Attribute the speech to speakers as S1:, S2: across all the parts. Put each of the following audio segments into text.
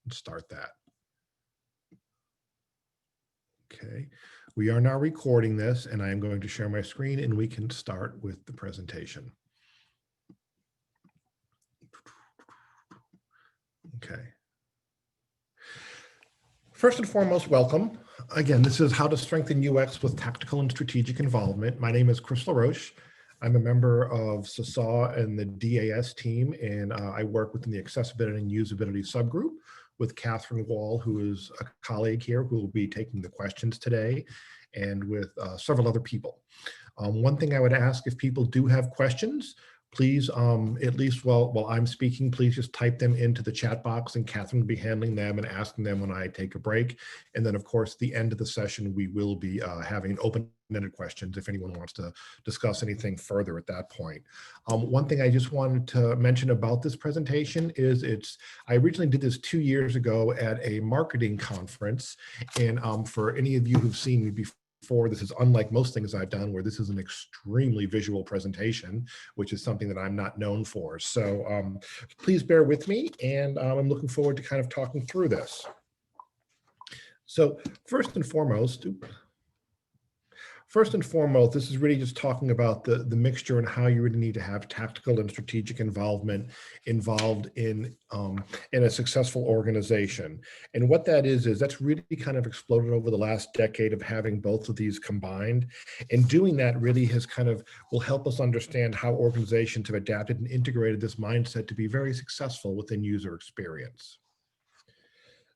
S1: and start that. Okay, we are now recording this, and I am going to share my screen, and we can start with the presentation. Okay. First and foremost, welcome. Again, this is How to Strengthen UX with Tactical and Strategic Involvement. My name is Chris LaRoche. I'm a member of CSAW and the DAS team, and I work within the Accessibility and Usability subgroup with Catherine Wall, who is a colleague here who will be taking the questions today, and with several other people. One thing I would ask, if people do have questions, please, at least while I'm speaking, please just type them into the chat box, and Catherine will be handling them and asking them when I take a break. And then, of course, at the end of the session, we will be having open-ended questions if anyone wants to discuss anything further at that point. One thing I just wanted to mention about this presentation is I originally did this 2 years ago at a marketing conference. And for any of you who've seen me before, this is unlike most things I've done, where this is an extremely visual presentation, which is something that I'm not known for. So please bear with me, and I'm looking forward to kind of talking through this. So first and foremost, this is really just talking about the mixture and how you really need to have tactical and strategic involvement involved in a successful organization. And what that is that's really kind of exploded over the last decade of having both of these combined. And doing that really will help us understand how organizations have adapted and integrated this mindset to be very successful within user experience.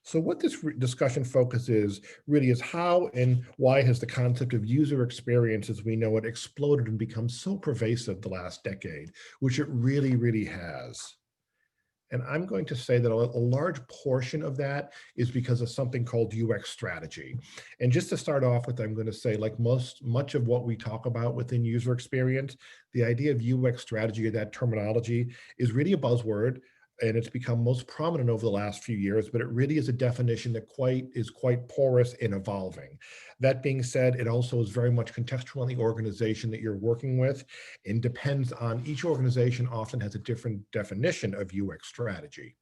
S1: So what this discussion focuses really is how and why has the concept of user experience as we know it exploded and become so pervasive the last decade, which it really, really has. And I'm going to say that a large portion of that is because of something called UX strategy. And just to start off with, I'm going to say, like much of what we talk about within user experience, the idea of UX strategy, or that terminology, is really a buzzword. And it's become most prominent over the last few years, but it really is a definition that is quite porous and evolving. That being said, it also is very much contextual on the organization that you're working with, and depends on each organization often has a different definition of UX strategy.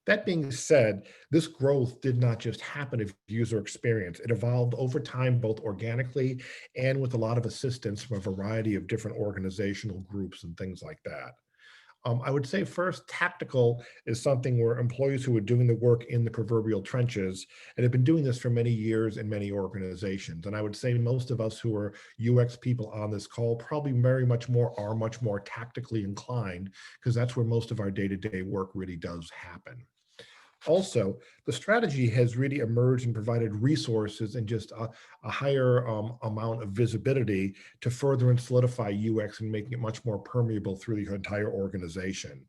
S1: That being said, this growth did not just happen of user experience. It evolved over time, both organically and with a lot of assistance from a variety of different organizational groups and things like that. I would say first, tactical is something where employees who are doing the work in the proverbial trenches and have been doing this for many years in many organizations. And I would say most of us who are UX people on this call probably are much more tactically inclined, because that's where most of our day-to-day work really does happen. Also, the strategy has really emerged and provided resources and just a higher amount of visibility to further and solidify UX and making it much more permeable through the entire organization.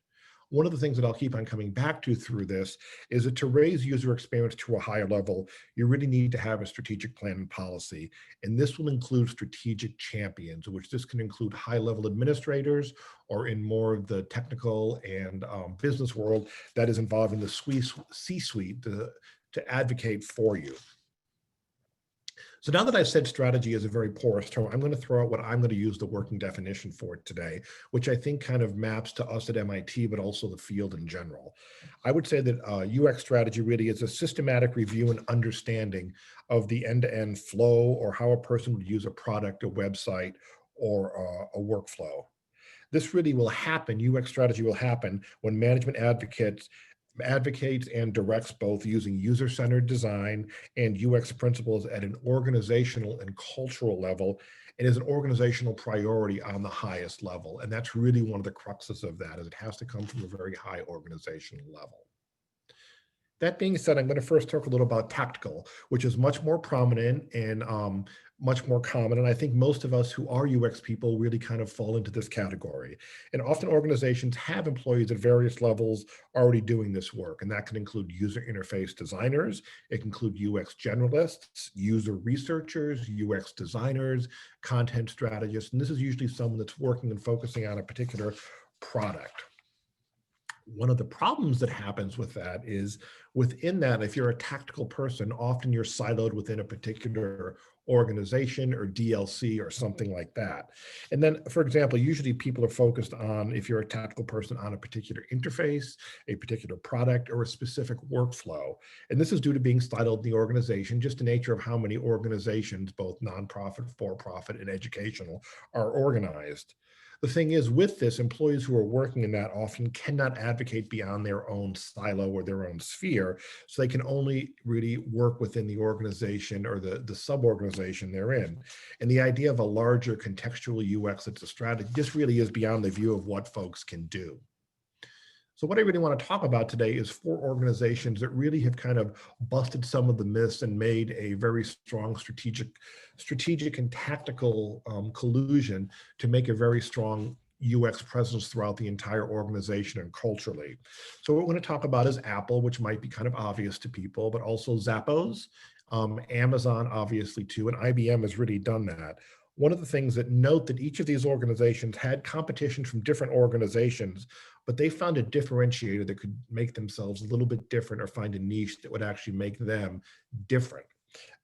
S1: One of the things that I'll keep on coming back to through this is that to raise user experience to a higher level, you really need to have a strategic plan and policy. And this will include strategic champions, which this can include high-level administrators, or in more of the technical and business world that is involved in the C-suite to advocate for you. So now that I've said strategy is a very porous term, I'm going to throw out what I'm going to use the working definition for today, which I think kind of maps to us at MIT, but also the field in general. I would say that UX strategy really is a systematic review and understanding of the end-to-end flow, or how a person would use a product, a website, or a workflow. This really will happen, UX strategy will happen when management advocates and directs both using user-centered design and UX principles at an organizational and cultural level, and is an organizational priority on the highest level. And that's really one of the cruxes of that, is it has to come from a very high organizational level. That being said, I'm going to first talk a little about tactical, which is much more prominent and much more common. And I think most of us who are UX people really kind of fall into this category. And often organizations have employees at various levels already doing this work. And that can include user interface designers. It can include UX generalists, user researchers, UX designers, content strategists. And this is usually someone that's working and focusing on a particular product. One of the problems that happens with that is within that, if you're a tactical person, often you're siloed within a particular organization or DLC or something like that. And then, for example, usually people are focused on, if you're a tactical person, on a particular interface, a particular product, or a specific workflow. And this is due to being siloed in the organization, just the nature of how many organizations, both nonprofit, for-profit, and educational, are organized. The thing is, with this, employees who are working in that often cannot advocate beyond their own silo or their own sphere, so they can only really work within the organization or the sub-organization they're in. And the idea of a larger contextual UX that's a strategy just really is beyond the view of what folks can do. So what I really want to talk about today is 4 organizations that really have kind of busted some of the myths and made a very strong strategic and tactical collusion to make a very strong UX presence throughout the entire organization and culturally. So what we're going to talk about is Apple, which might be kind of obvious to people, but also Zappos, Amazon, obviously too, and IBM has really done that. One of the things that note that each of these organizations had competition from different organizations, but they found a differentiator that could make themselves a little bit different or find a niche that would actually make them different.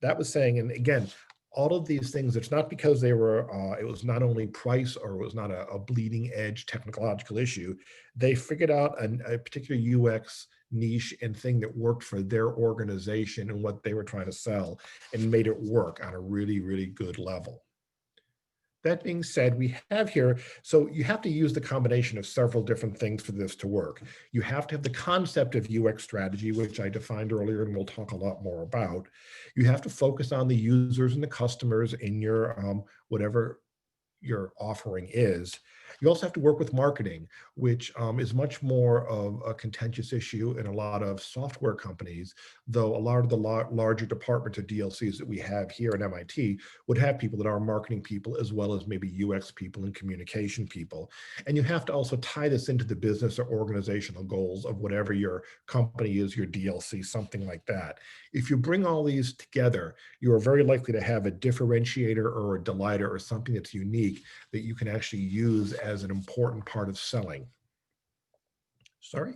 S1: That was saying, and again, all of these things, it's not because they were, it was not only price or it was not a bleeding edge technological issue. They figured out a particular UX niche and thing that worked for their organization and what they were trying to sell and made it work on a really, really good level. That being said, we have here, so you have to use the combination of several different things for this to work. You have to have the concept of UX strategy, which I defined earlier and we'll talk a lot more about. You have to focus on the users and the customers in your whatever your offering is. You also have to work with marketing, which is much more of a contentious issue in a lot of software companies, though a lot of the larger departments of DLCs that we have here at MIT would have people that are marketing people as well as maybe UX people and communication people. And you have to also tie this into the business or organizational goals of whatever your company is, your DLC, something like that. If you bring all these together, you are very likely to have a differentiator or a delighter or something that's unique that you can actually use as an important part of selling. Sorry.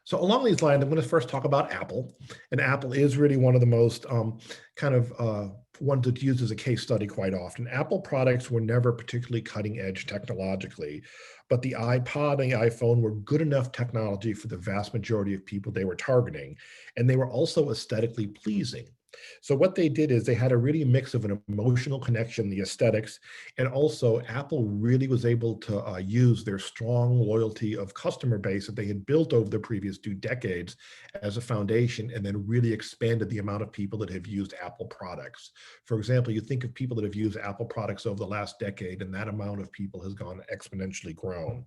S1: So along these lines, I'm going to first talk about Apple. And Apple is really one of the most ones that's used as a case study quite often. Apple products were never particularly cutting edge technologically, but the iPod and the iPhone were good enough technology for the vast majority of people they were targeting. And they were also aesthetically pleasing. So what they did is they had a really mix of an emotional connection, the aesthetics, and also Apple really was able to use their strong loyalty of customer base that they had built over the previous 2 decades as a foundation, and then really expanded the amount of people that have used Apple products. For example, you think of people that have used Apple products over the last decade, and that amount of people has gone exponentially grown.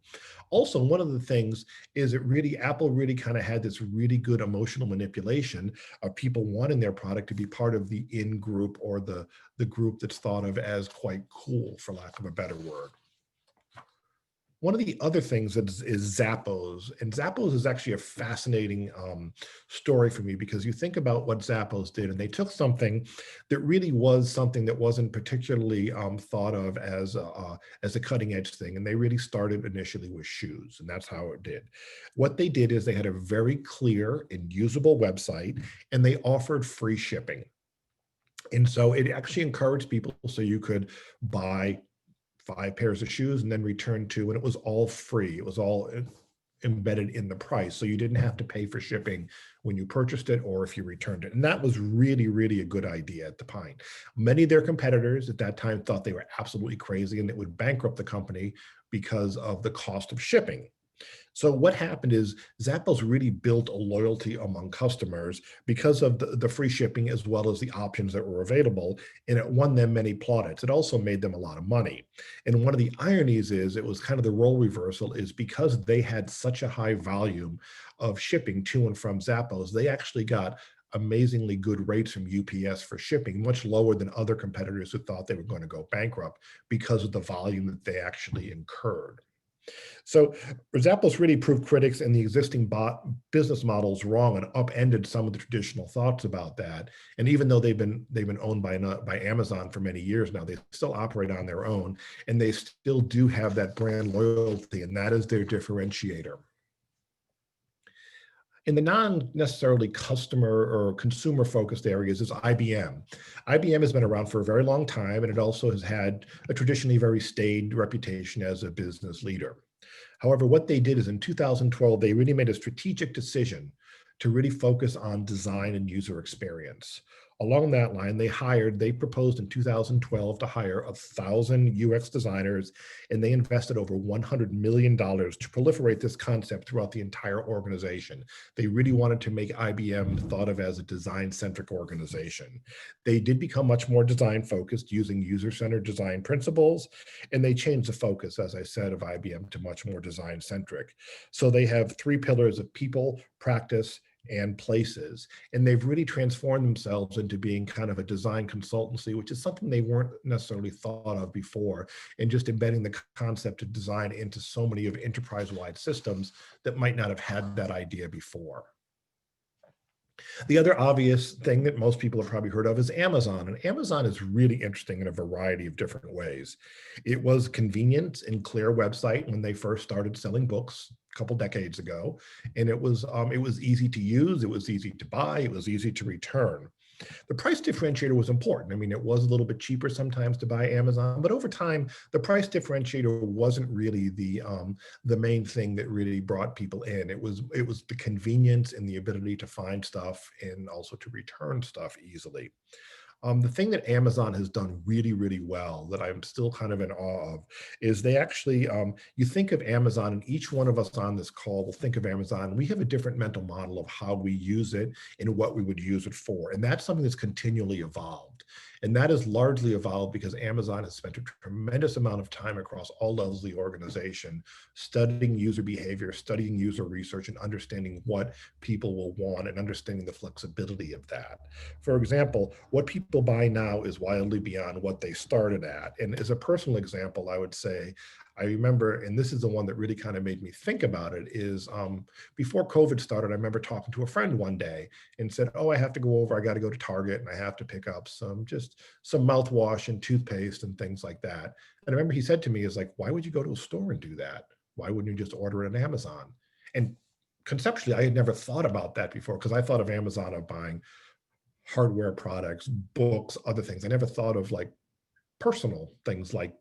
S1: Also, one of the things is Apple really kind of had this really good emotional manipulation of people wanting their product to be part of the in group or the group that's thought of as quite cool, for lack of a better word. One of the other things is Zappos, and Zappos is actually a fascinating story for me because you think about what Zappos did, and they took something that really was something that wasn't particularly thought of as a cutting edge thing, and they really started initially with shoes, and that's how it did. What they did is they had a very clear and usable website, and they offered free shipping. And so it actually encouraged people so you could buy 5 pairs of shoes and then return 2, and it was all free. It was all embedded in the price. So you didn't have to pay for shipping when you purchased it or if you returned it. And that was really, really a good idea at the time. Many of their competitors at that time thought they were absolutely crazy and it would bankrupt the company because of the cost of shipping. So what happened is Zappos really built a loyalty among customers because of the free shipping as well as the options that were available, and it won them many plaudits. It also made them a lot of money. And one of the ironies is it was kind of the role reversal is because they had such a high volume of shipping to and from Zappos, they actually got amazingly good rates from UPS for shipping, much lower than other competitors who thought they were going to go bankrupt because of the volume that they actually incurred. So Zappos really proved critics and the existing business models wrong and upended some of the traditional thoughts about that. And even though they've been owned by Amazon for many years now, they still operate on their own, and they still do have that brand loyalty, and that is their differentiator. In the non-necessarily customer or consumer-focused areas is IBM. IBM has been around for a very long time, and it also has had a traditionally very staid reputation as a business leader. However, what they did is in 2012, they really made a strategic decision to really focus on design and user experience. Along that line, they proposed in 2012 to hire 1,000 UX designers, and they invested over $100 million to proliferate this concept throughout the entire organization. They really wanted to make IBM thought of as a design-centric organization. They did become much more design-focused using user-centered design principles, and they changed the focus, as I said, of IBM to much more design-centric. So they have three pillars of people, practice, and places. And they've really transformed themselves into being kind of a design consultancy, which is something they weren't necessarily thought of before, and just embedding the concept of design into so many of enterprise-wide systems that might not have had that idea before. The other obvious thing that most people have probably heard of is Amazon. And Amazon is really interesting in a variety of different ways. It was convenient and clear website when they first started selling books a couple decades ago. And it was easy to use, it was easy to buy, it was easy to return. The price differentiator was important. I mean, it was a little bit cheaper sometimes to buy Amazon, but over time, the price differentiator wasn't really the main thing that really brought people in. It was the convenience and the ability to find stuff and also to return stuff easily. The thing that Amazon has done really, really well that I'm still kind of in awe of is they actually, you think of Amazon, and each one of us on this call will think of Amazon, and we have a different mental model of how we use it and what we would use it for. And that's something that's continually evolved. And that has largely evolved because Amazon has spent a tremendous amount of time across all levels of the organization studying user behavior, studying user research, and understanding what people will want and understanding the flexibility of that. For example, what people buy now is wildly beyond what they started at. And as a personal example, I would say, I remember, and this is the one that really kind of made me think about it, is before COVID started, I remember talking to a friend one day and said, oh, I have to go over, I got to go to Target and I have to pick up some mouthwash and toothpaste and things like that. And I remember he said to me, is like, why would you go to a store and do that? Why wouldn't you just order it on Amazon? And conceptually, I had never thought about that before because I thought of Amazon of buying hardware products, books, other things. I never thought of like personal things like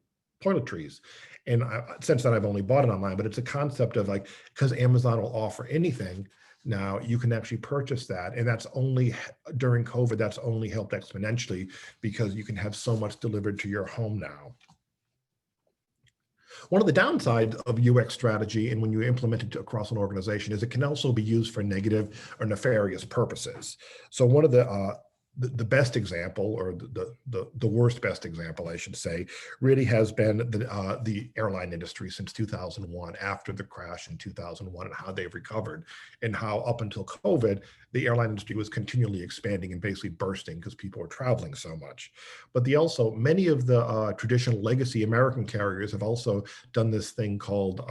S1: toiletries. And since then, I've only bought it online, but it's a concept of like, because Amazon will offer anything, now you can actually purchase that. And that's only during COVID, that's only helped exponentially because you can have so much delivered to your home now. One of the downsides of UX strategy and when you implement it across an organization is it can also be used for negative or nefarious purposes. So one of the best example, or the worst best example, I should say, really has been the airline industry since 2001, after the crash in 2001, and how they've recovered, and how up until COVID, the airline industry was continually expanding and basically bursting because people were traveling so much. But many of the traditional legacy American carriers have also done this thing called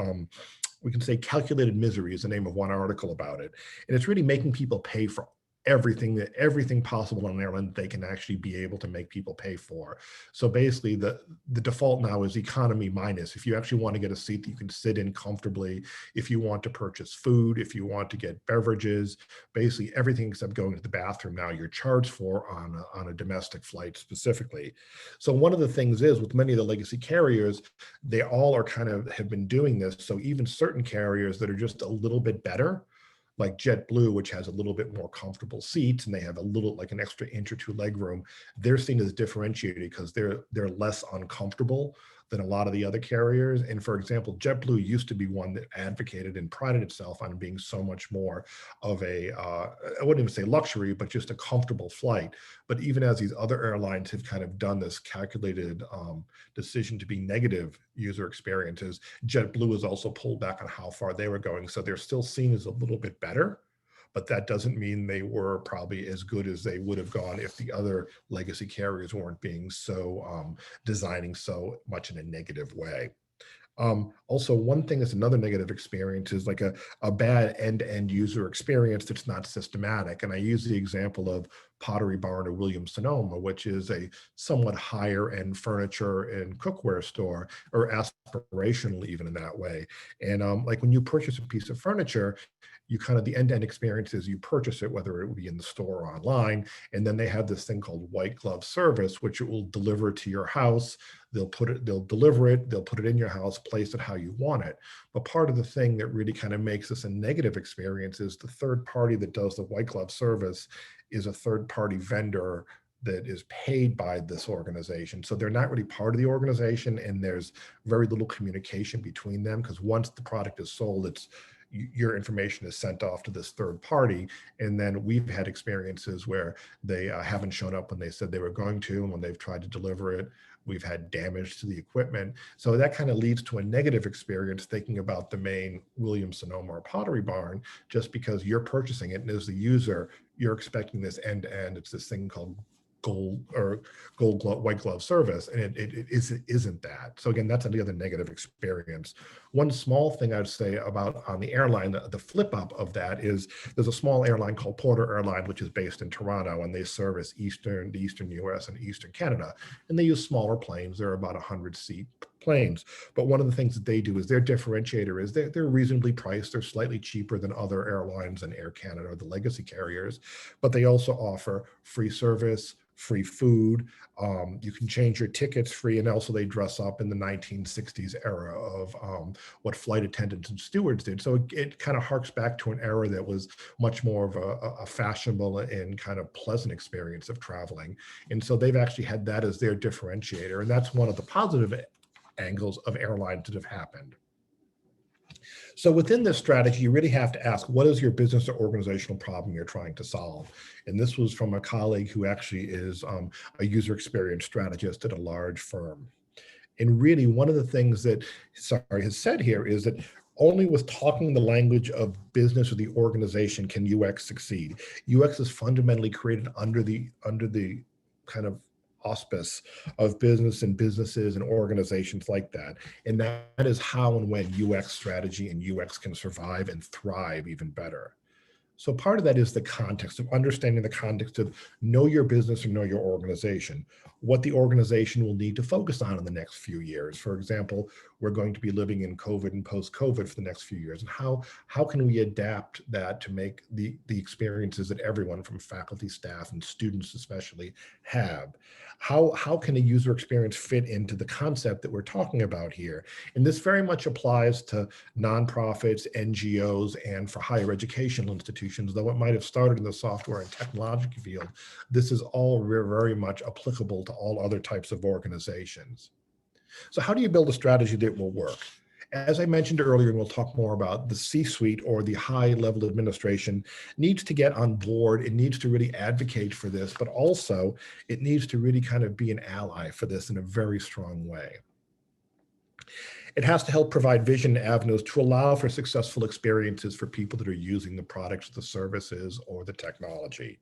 S1: we can say calculated misery is the name of one article about it. And it's really making people pay for everything possible on an airline that they can actually be able to make people pay for. So basically the default now is economy minus. If you actually want to get a seat that you can sit in comfortably, if you want to purchase food, if you want to get beverages, basically everything except going to the bathroom now you're charged for on a domestic flight specifically. So one of the things is with many of the legacy carriers, they all are kind of have been doing this. So even certain carriers that are just a little bit better, like JetBlue, which has a little bit more comfortable seats and they have a little like an extra inch or two leg room, they're seen as differentiated because they're less uncomfortable than a lot of the other carriers. And for example, JetBlue used to be one that advocated and prided itself on being so much more of I wouldn't even say luxury, but just a comfortable flight. But even as these other airlines have kind of done this calculated decision to be negative user experiences, JetBlue has also pulled back on how far they were going. So they're still seen as a little bit better, but that doesn't mean they were probably as good as they would have gone if the other legacy carriers weren't being so designing so much in a negative way. Also, one thing that's another negative experience is like a bad end-to-end user experience that's not systematic. And I use the example of Pottery Barn or Williams Sonoma, which is a somewhat higher end furniture and cookware store, or aspirational even in that way. And like when you purchase a piece of furniture, you kind of, the end-to-end experience is you purchase it, whether it would be in the store or online, and then they have this thing called white glove service, which it will deliver to your house. They'll deliver it, they'll put it in your house, place it how you want it. But part of the thing that really kind of makes this a negative experience is the third party that does the white glove service is a third party vendor that is paid by this organization. So they're not really part of the organization, and there's very little communication between them, because once the product is sold, your information is sent off to this third party. And then we've had experiences where they haven't shown up when they said they were going to, and when they've tried to deliver it, we've had damage to the equipment. So that kind of leads to a negative experience thinking about the main Williams Sonoma or Pottery Barn, just because you're purchasing it, and as the user, you're expecting this end to end. It's this thing called white glove service, and it isn't that. So again, that's another negative experience. One small thing I'd say about on the airline, the flip up of that is there's a small airline called Porter Airline, which is based in Toronto, and they service the eastern US and eastern Canada, and they use smaller planes. They're about 100-seat planes. But one of the things that they do is their differentiator is they're reasonably priced. They're slightly cheaper than other airlines and Air Canada or the legacy carriers, but they also offer free service, free food. You can change your tickets free, and also they dress up in the 1960s era of what flight attendants and stewards did. So it kind of harks back to an era that was much more of a fashionable and kind of pleasant experience of traveling. And so they've actually had that as their differentiator, and that's one of the positive angles of airlines that have happened. So within this strategy, you really have to ask, what is your business or organizational problem you're trying to solve? And this was from a colleague who actually is a user experience strategist at a large firm. And really, one of the things that Sari has said here is that only with talking the language of business or the organization can UX succeed. UX is fundamentally created under the kind of auspice of business and businesses and organizations like that. And that is how and when UX strategy and UX can survive and thrive even better. So part of that is the context of understanding the context of know your business or know your organization, what the organization will need to focus on in the next few years. For example, we're going to be living in COVID and post-COVID for the next few years. And how can we adapt that to make the experiences that everyone from faculty, staff, and students especially have? How can a user experience fit into the concept that we're talking about here? And this very much applies to nonprofits, NGOs, and for higher educational institutions, though it might have started in the software and technology field. This is all very much applicable to all other types of organizations. So how do you build a strategy that will work? As I mentioned earlier, and we'll talk more about, the C-suite or the high-level administration needs to get on board. It needs to really advocate for this, but also it needs to really kind of be an ally for this in a very strong way. It has to help provide vision avenues to allow for successful experiences for people that are using the products, the services, or the technology.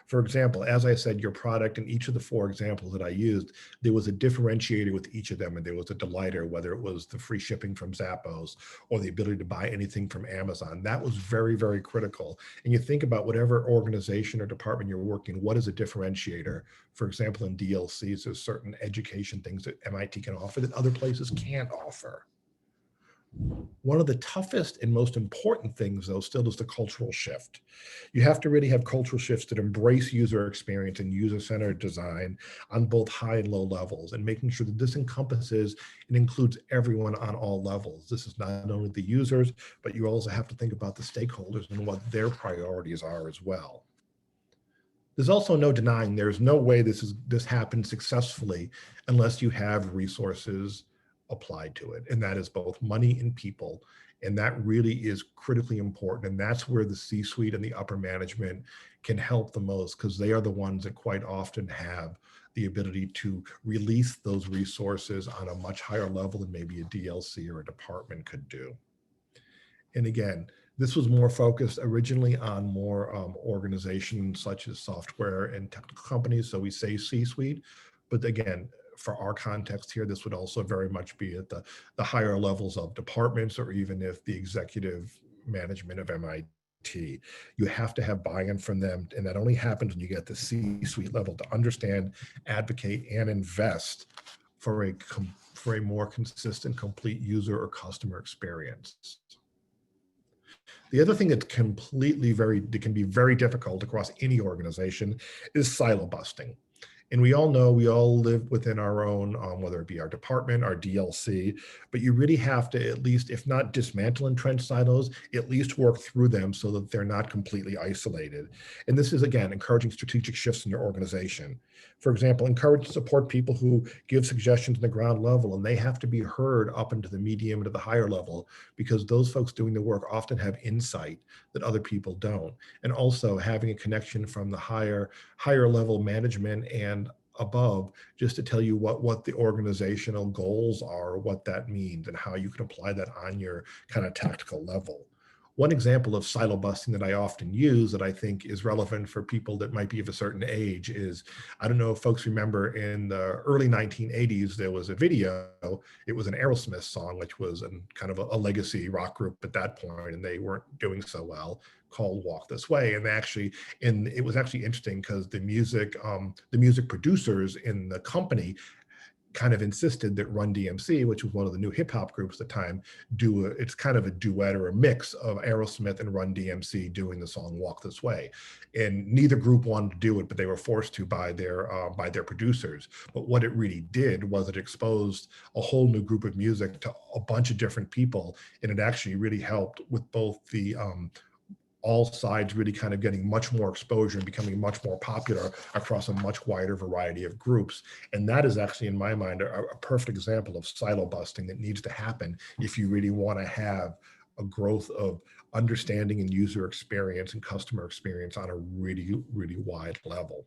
S1: For example, as I said, your product in each of the 4 examples that I used, there was a differentiator with each of them, and there was a delighter, whether it was the free shipping from Zappos or the ability to buy anything from Amazon. That was very, very critical. And you think about whatever organization or department you're working, what is a differentiator? For example, in DLCs, there's certain education things that MIT can offer that other places can't offer. One of the toughest and most important things, though, still is the cultural shift. You have to really have cultural shifts that embrace user experience and user-centered design on both high and low levels, and making sure that this encompasses and includes everyone on all levels. This is not only the users, but you also have to think about the stakeholders and what their priorities are as well. There's also no denying there's no way this happens successfully unless you have resources applied to it. And that is both money and people. And that really is critically important. And that's where the C-suite and the upper management can help the most, because they are the ones that quite often have the ability to release those resources on a much higher level than maybe a DLC or a department could do. And again, this was more focused originally on more organizations such as software and technical companies. So we say C-suite, but again, for our context here, this would also very much be at the higher levels of departments, or even if the executive management of MIT IT. You have to have buy-in from them, and that only happens when you get the C-suite level to understand, advocate, and invest for a more consistent, complete user or customer experience. The other thing that's that can be very difficult across any organization is silo busting. And we all know we all live within our own, whether it be our department, our DLC, but you really have to at least, if not dismantle entrenched silos, at least work through them so that they're not completely isolated. And this is, again, encouraging strategic shifts in your organization. For example, encourage and support people who give suggestions in the ground level, and they have to be heard up into the medium and to the higher level, because those folks doing the work often have insight that other people don't. And also having a connection from the higher level management and above, just to tell you what the organizational goals are, what that means, and how you can apply that on your kind of tactical level. One example of silo busting that I often use that I think is relevant for people that might be of a certain age is, I don't know if folks remember in the early 1980s, there was a video, it was an Aerosmith song, which was kind of a legacy rock group at that point, and they weren't doing so well, called Walk This Way. And it was actually interesting because the music producers in the company kind of insisted that Run DMC, which was one of the new hip hop groups at the time, it's kind of a duet or a mix of Aerosmith and Run DMC doing the song Walk This Way. And neither group wanted to do it, but they were forced to by their producers. But what it really did was it exposed a whole new group of music to a bunch of different people. And it actually really helped with both the all sides really kind of getting much more exposure and becoming much more popular across a much wider variety of groups. And that is actually, in my mind, a perfect example of silo busting that needs to happen if you really want to have a growth of understanding and user experience and customer experience on a really, really wide level.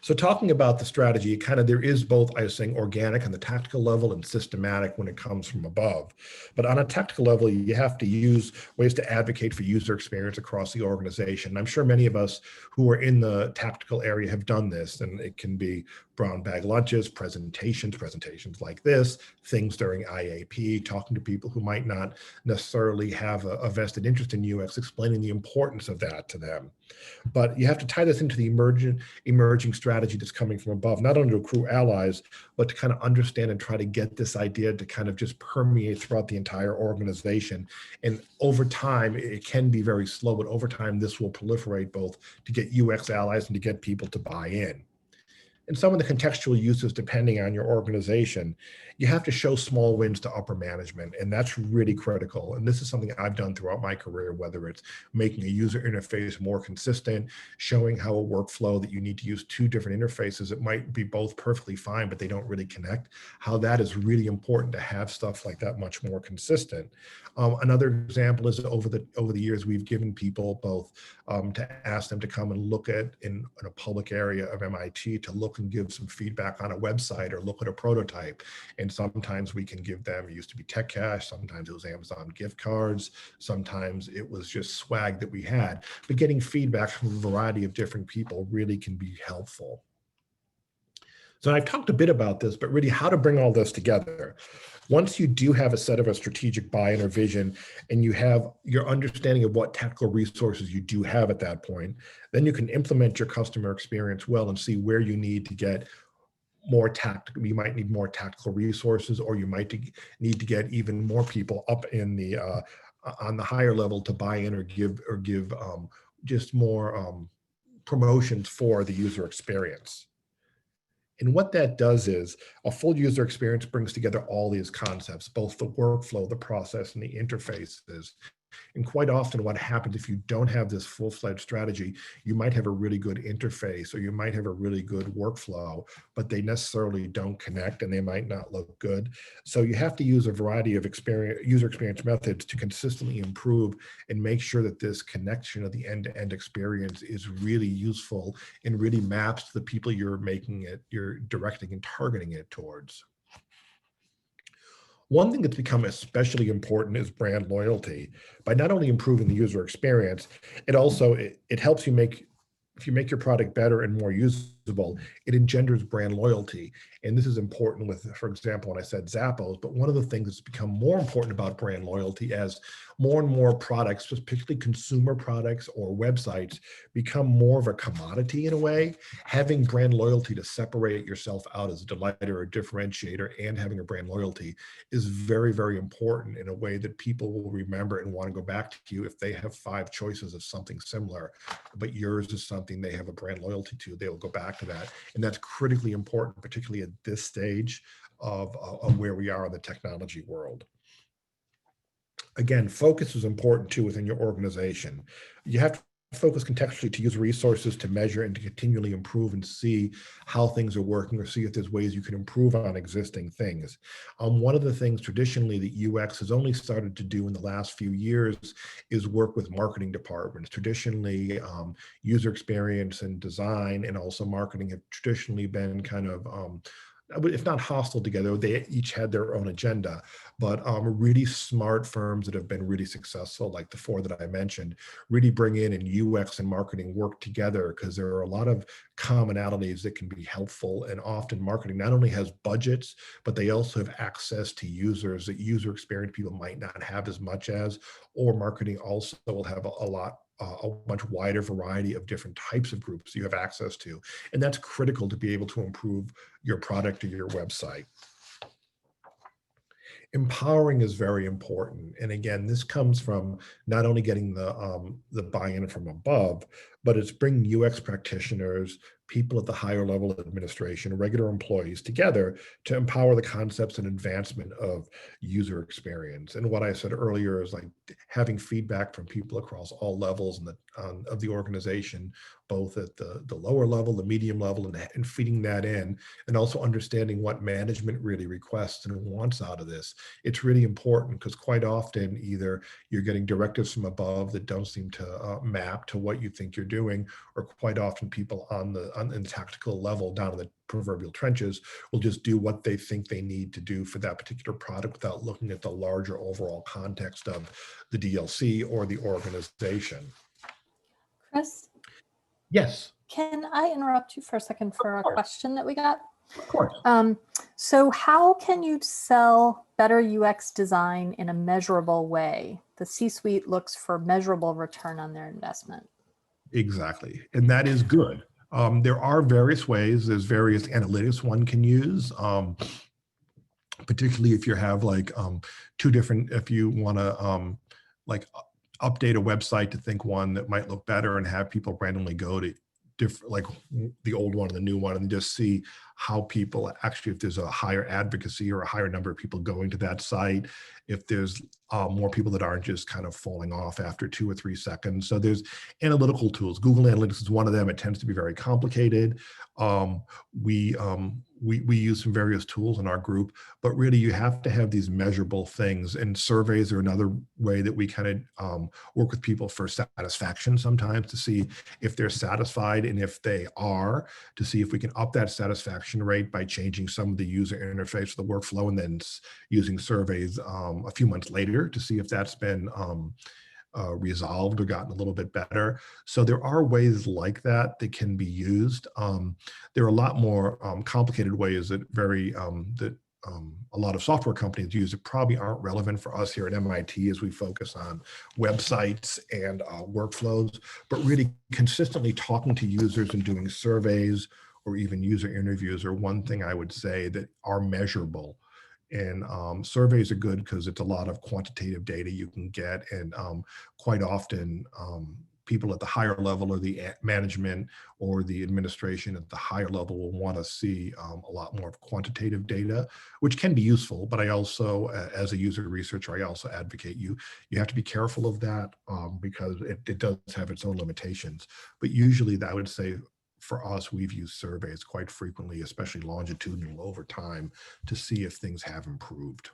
S1: So talking about the strategy, there is both, I was saying, organic on the tactical level and systematic when it comes from above. But on a tactical level, you have to use ways to advocate for user experience across the organization. And I'm sure many of us who are in the tactical area have done this, and it can be brown bag lunches, presentations like this, things during IAP, talking to people who might not necessarily have a vested interest in UX, explaining the importance of that to them. But you have to tie this into the emerging strategy that's coming from above, not only to accrue allies, but to kind of understand and try to get this idea to kind of just permeate throughout the entire organization. And over time, it can be very slow, but over time, this will proliferate both to get UX allies and to get people to buy in. And some of the contextual uses, depending on your organization, you have to show small wins to upper management, and that's really critical. And this is something I've done throughout my career, whether it's making a user interface more consistent, showing how a workflow that you need to use two different interfaces, it might be both perfectly fine, but they don't really connect, how that is really important to have stuff like that much more consistent. Another example is over the years, we've given people both to ask them to come and look at in a public area of MIT to look and give some feedback on a website or look at a prototype. And sometimes we can give them, it used to be Tech Cash, sometimes it was Amazon gift cards, sometimes it was just swag that we had. But getting feedback from a variety of different people really can be helpful. So I've talked a bit about this, but really how to bring all this together. Once you do have a set of a strategic buy-in or vision, and you have your understanding of what tactical resources you do have at that point, then you can implement your customer experience well and see where you need to get more tactical. You might need more tactical resources, or you might need to get even more people up in the on the higher level to buy in or give just more promotions for the user experience. And what that does is a full user experience brings together all these concepts, both the workflow, the process, and the interfaces. And quite often what happens if you don't have this full-fledged strategy, you might have a really good interface or you might have a really good workflow, but they necessarily don't connect and they might not look good. So you have to use a variety of user experience methods to consistently improve and make sure that this connection of the end-to-end experience is really useful and really maps to the people you're directing and targeting it towards. One thing that's become especially important is brand loyalty. By not only improving the user experience, it helps you if you make your product better and more user usable, it engenders brand loyalty. And this is important with, for example, when I said Zappos, but one of the things that's become more important about brand loyalty as more and more products, particularly consumer products or websites, become more of a commodity in a way. Having brand loyalty to separate yourself out as a delighter or a differentiator and having a brand loyalty is very, very important in a way that people will remember and want to go back to you if they have 5 choices of something similar, but yours is something they have a brand loyalty to, they will go back to that. And that's critically important, particularly at this stage of where we are in the technology world. Again, focus is important too within your organization. You have to focus contextually to use resources to measure and to continually improve and see how things are working or see if there's ways you can improve on existing things. One of the things traditionally that UX has only started to do in the last few years is work with marketing departments. Traditionally, user experience and design and also marketing have traditionally been kind of if not hostile together, they each had their own agenda, but really smart firms that have been really successful, like the 4 that I mentioned, really bring in and UX and marketing work together because there are a lot of commonalities that can be helpful. And often marketing not only has budgets, but they also have access to users that user experience people might not have as much as, or marketing also will have a much wider variety of different types of groups you have access to. And that's critical to be able to improve your product or your website. Empowering is very important. And again, this comes from not only getting the buy-in from above, but it's bringing UX practitioners, people at the higher level of administration, regular employees together to empower the concepts and advancement of user experience. And what I said earlier is like having feedback from people across all levels of the organization, both at the lower level, the medium level, and feeding that in, and also understanding what management really requests and wants out of this. It's really important because quite often either you're getting directives from above that don't seem to map to what you think you're doing, or quite often people on the tactical level down in the proverbial trenches will just do what they think they need to do for that particular product without looking at the larger overall context of the DLC or the organization.
S2: Chris?
S1: Yes.
S2: Can I interrupt you for a second for a question that we got?
S1: Of course.
S2: So how can you sell better UX design in a measurable way? The C-suite looks for measurable return on their investment.
S1: Exactly. And that is good. There are various ways. There's various analytics one can use, particularly if you have like 2 different, if you want to like update a website to think one that might look better and have people randomly go to different, like the old one and the new one, and just see how people actually, if there's a higher advocacy or a higher number of people going to that site, if there's more people that aren't just kind of falling off after 2 or 3 seconds. So there's analytical tools. Google Analytics is one of them. It tends to be very complicated. We use some various tools in our group, but really you have to have these measurable things, and surveys are another way that we kind of work with people for satisfaction sometimes to see if they're satisfied, and if they are, to see if we can up that satisfaction rate by changing some of the user interface, the workflow, and then using surveys a few months later to see if that's been resolved or gotten a little bit better. So there are ways like that that can be used. There are a lot more complicated ways that a lot of software companies use that probably aren't relevant for us here at MIT as we focus on websites and workflows, but really consistently talking to users and doing surveys or even user interviews are one thing I would say that are measurable. And surveys are good because it's a lot of quantitative data you can get, and quite often people at the higher level, or the management or the administration at the higher level, will want to see a lot more of quantitative data, which can be useful. But I also, as a user researcher, I also advocate you have to be careful of that because it does have its own limitations. But usually, I would say, for us, we've used surveys quite frequently, especially longitudinal over time, to see if things have improved.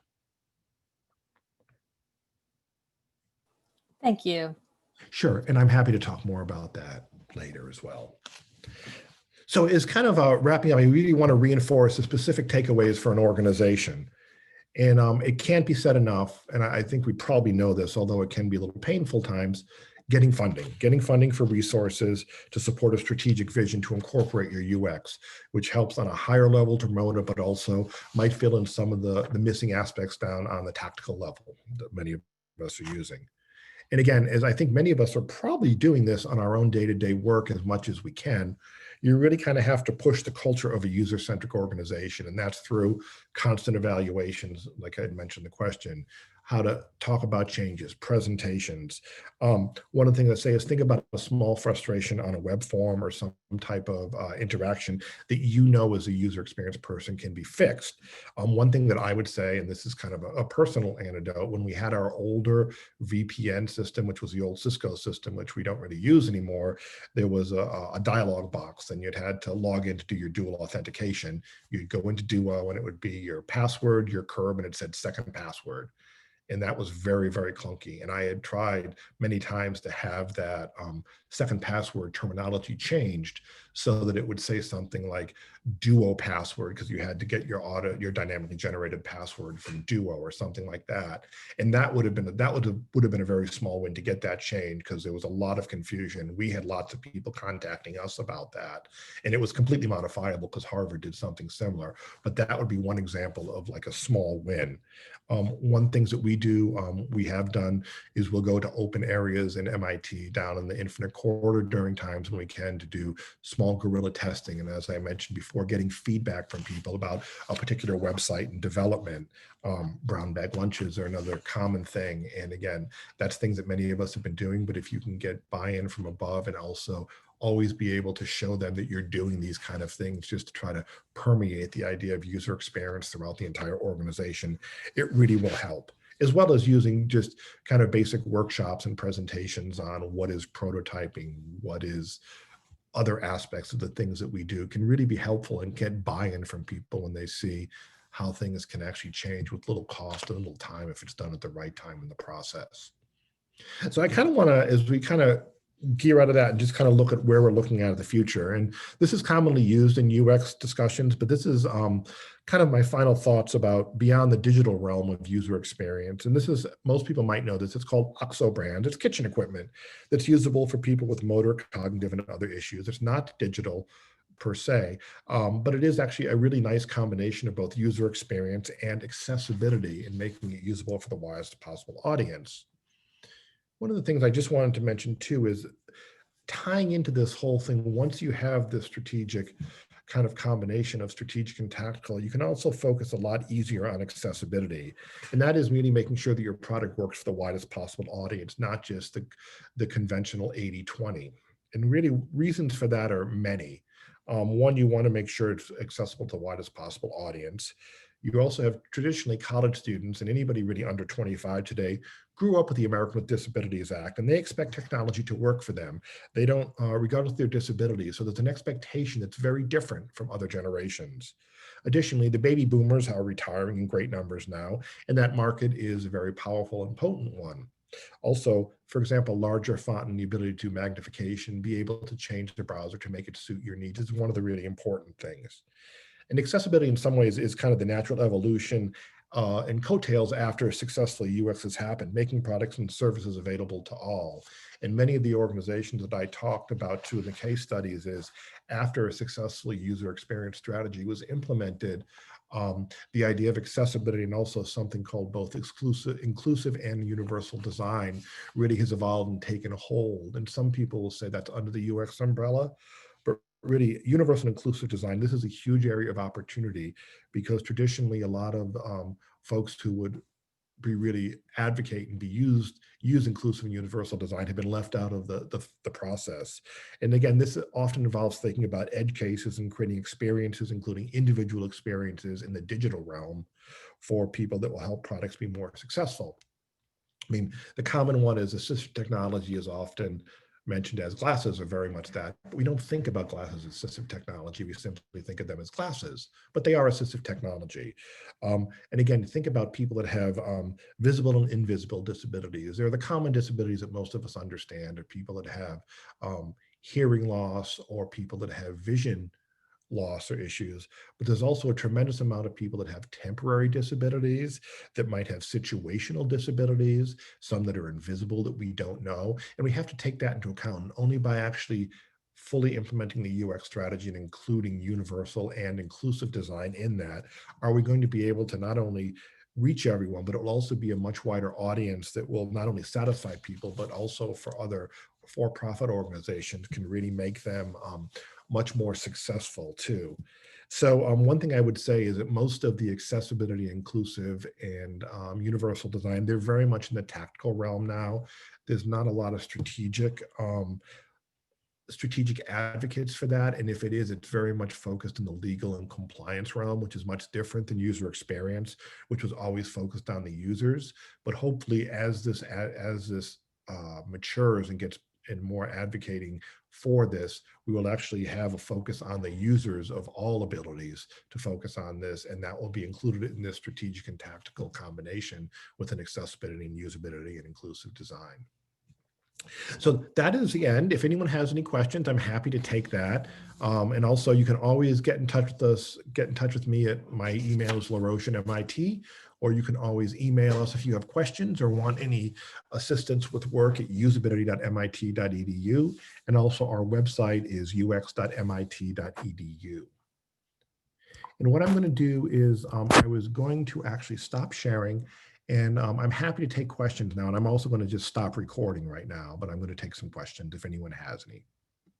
S2: Thank you.
S1: Sure, and I'm happy to talk more about that later as well. So as kind of wrapping up, I really want to reinforce the specific takeaways for an organization. And it can't be said enough, and I think we probably know this, although it can be a little painful times, getting funding for resources to support a strategic vision to incorporate your UX, which helps on a higher level to promote it, but also might fill in some of the missing aspects down on the tactical level that many of us are using. And again, as I think many of us are probably doing this on our own day-to-day work as much as we can, you really kind of have to push the culture of a user-centric organization. And that's through constant evaluations, like I had mentioned in the question, how to talk about changes, presentations. One of the things I say is think about a small frustration on a web form or some type of interaction that you know as a user experience person can be fixed. One thing that I would say, and this is kind of a personal anecdote, when we had our older VPN system, which was the old Cisco system, which we don't really use anymore, there was a dialog box and you'd had to log in to do your dual authentication. You'd go into Duo and it would be your password, your curb, and it said second password. And that was very, very clunky. And I had tried many times to have that second password terminology changed so that it would say something like Duo password, because you had to get your dynamically generated password from Duo or something like that. And that would have been a very small win to get that changed, because there was a lot of confusion. We had lots of people contacting us about that, and it was completely modifiable because Harvard did something similar. But that would be one example of like a small win. One things that we have done is we'll go to open areas in MIT down in the Infinite Corridor during times when we can to do small guerrilla testing. And as I mentioned before, getting feedback from people about a particular website and development. Brown bag lunches are another common thing. And again, that's things that many of us have been doing, but if you can get buy-in from above and also always be able to show them that you're doing these kind of things just to try to permeate the idea of user experience throughout the entire organization, it really will help, as well as using just kind of basic workshops and presentations on what is prototyping, what is other aspects of the things that we do can really be helpful and get buy-in from people when they see how things can actually change with little cost and little time if it's done at the right time in the process. So I kind of want to, as we kind of gear out of that and just kind of look at where we're looking at the future. And this is commonly used in UX discussions, but this is kind of my final thoughts about beyond the digital realm of user experience. And this is, most people might know this, it's called OXO brand. It's kitchen equipment that's usable for people with motor, cognitive, and other issues. It's not digital per se, but it is actually a really nice combination of both user experience and accessibility in making it usable for the widest possible audience. One of the things I just wanted to mention too is tying into this whole thing, once you have this strategic kind of combination of strategic and tactical, you can also focus a lot easier on accessibility. And that is really making sure that your product works for the widest possible audience, not just the conventional 80-20. And really reasons for that are many. One, you want to make sure it's accessible to the widest possible audience. You also have traditionally college students and anybody really under 25 today grew up with the American with Disabilities Act, and they expect technology to work for them. They don't, regardless of their disability. So there's an expectation that's very different from other generations. Additionally, the baby boomers are retiring in great numbers now, and that market is a very powerful and potent one. Also, for example, larger font and the ability to do magnification, be able to change the browser to make it suit your needs is one of the really important things. And accessibility in some ways is kind of the natural evolution and coattails after successfully UX has happened, making products and services available to all. And many of the organizations that I talked about too in the case studies is after a successful user experience strategy was implemented, the idea of accessibility and also something called both inclusive and universal design really has evolved and taken a hold. And some people will say that's under the UX umbrella, but really universal and inclusive design, this is a huge area of opportunity because traditionally a lot of folks who would be really advocate and use inclusive and universal design have been left out of the process. And again, this often involves thinking about edge cases and creating experiences, including individual experiences in the digital realm for people that will help products be more successful. I mean, the common one is assistive technology is often mentioned as glasses are very much that. But we don't think about glasses as assistive technology. We simply think of them as glasses, but they are assistive technology. And again, think about people that have visible and invisible disabilities. They're the common disabilities that most of us understand, or people that have hearing loss or people that have vision loss or issues, but there's also a tremendous amount of people that have temporary disabilities, that might have situational disabilities, some that are invisible that we don't know. And we have to take that into account. And only by actually fully implementing the UX strategy and including universal and inclusive design in that, are we going to be able to not only reach everyone, but it will also be a much wider audience that will not only satisfy people, but also for other for-profit organizations can really make them much more successful too. So one thing I would say is that most of the accessibility, inclusive, and universal design, they're very much in the tactical realm now. There's not a lot of strategic advocates for that. And if it is, it's very much focused in the legal and compliance realm, which is much different than user experience, which was always focused on the users. But hopefully as this matures and gets and more advocating for this, we will actually have a focus on the users of all abilities to focus on this. And that will be included in this strategic and tactical combination with an accessibility and usability and inclusive design. So that is the end. If anyone has any questions, I'm happy to take that. And also you can always get in touch with us, get in touch with me at my email is LaRoche@MIT, or you can always email us if you have questions or want any assistance with work at usability.mit.edu. And also our website is ux.mit.edu. And what I'm going to do is I was going to actually stop sharing, and I'm happy to take questions now. And I'm also going to just stop recording right now, but I'm going to take some questions if anyone has any.